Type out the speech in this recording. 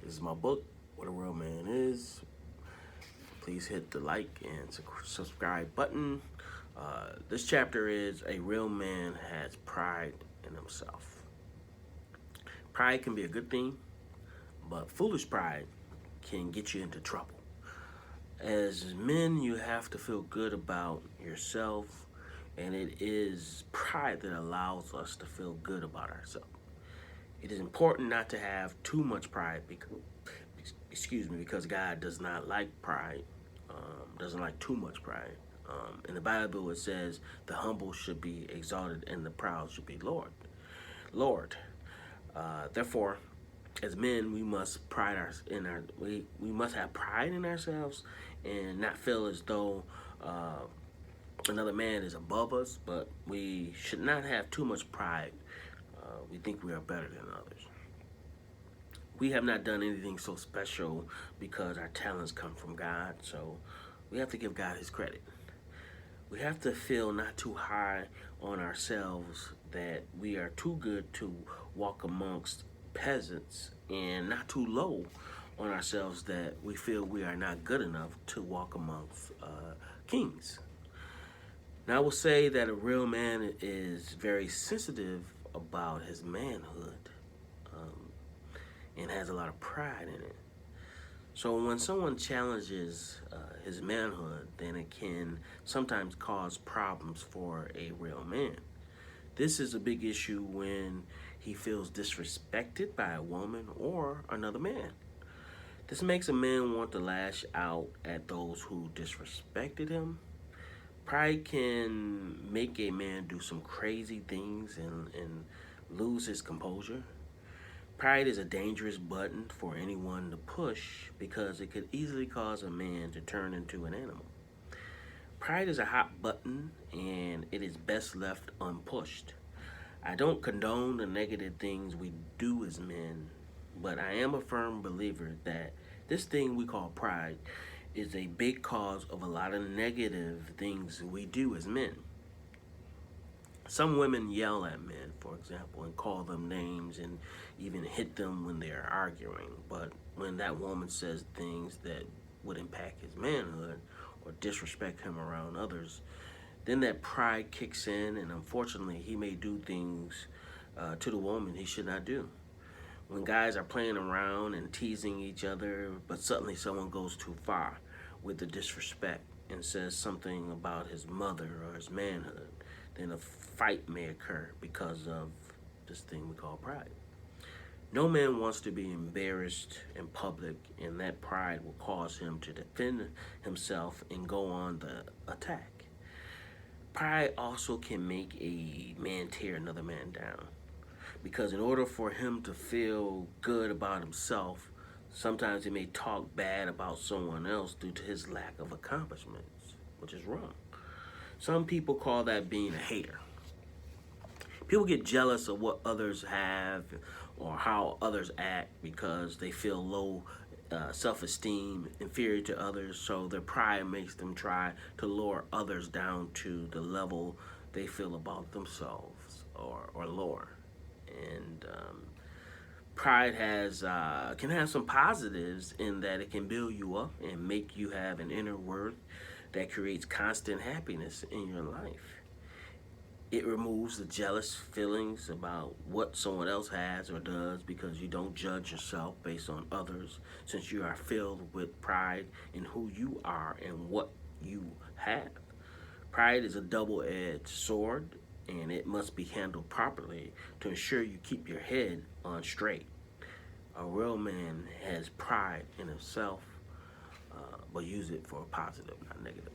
This is my book, What a Real Man Is. Please hit the like and subscribe button. This chapter is A Real Man Has Pride in Himself. Pride can be a good thing, but foolish pride can get you into trouble. As men, you have to feel good about yourself, and it is pride that allows us to feel good about ourselves. It is important not to have too much pride because God does not like pride, doesn't like too much pride. In the Bible, it says the humble should be exalted and the proud should be Lord. Therefore, as men, we must we must have pride in ourselves and not feel as though another man is above us. But we should not have too much pride. We think we are better than others. We have not done anything so special because our talents come from God. So we have to give God His credit. We have to feel not too high on ourselves that we are too good to walk amongst peasants, and not too low on ourselves that we feel we are not good enough to walk amongst kings. Now, I will say that a real man is very sensitive about his manhood and has a lot of pride in it. So when someone challenges his manhood, then it can sometimes cause problems for a real man. This is a big issue when he feels disrespected by a woman or another man. This makes a man want to lash out at those who disrespected him. Pride can make a man do some crazy things and lose his composure. Pride is a dangerous button for anyone to push because it could easily cause a man to turn into an animal. Pride is a hot button and it is best left unpushed. I don't condone the negative things we do as men, but I am a firm believer that this thing we call pride is a big cause of a lot of negative things we do as men. Some women yell at men, for example, and call them names and even hit them when they're arguing. But when that woman says things that would impact his manhood or disrespect him around others, then that pride kicks in, and unfortunately, he may do things to the woman he should not do. When guys are playing around and teasing each other, but suddenly someone goes too far with the disrespect and says something about his mother or his manhood, then a fight may occur because of this thing we call pride. No man wants to be embarrassed in public, and that pride will cause him to defend himself and go on the attack. Pride also can make a man tear another man down, because in order for him to feel good about himself, sometimes he may talk bad about someone else due to his lack of accomplishments, which is wrong. Some people call that being a hater. People get jealous of what others have or how others act because they feel low self-esteem, inferior to others, so their pride makes them try to lower others down to the level they feel about themselves or lower. And pride can have some positives in that it can build you up and make you have an inner worth that creates constant happiness in your life. It removes the jealous feelings about what someone else has or does because you don't judge yourself based on others, since you are filled with pride in who you are and what you have. Pride is a double-edged sword, and it must be handled properly to ensure you keep your head on straight. A real man has pride in himself, but use it for a positive, not negative.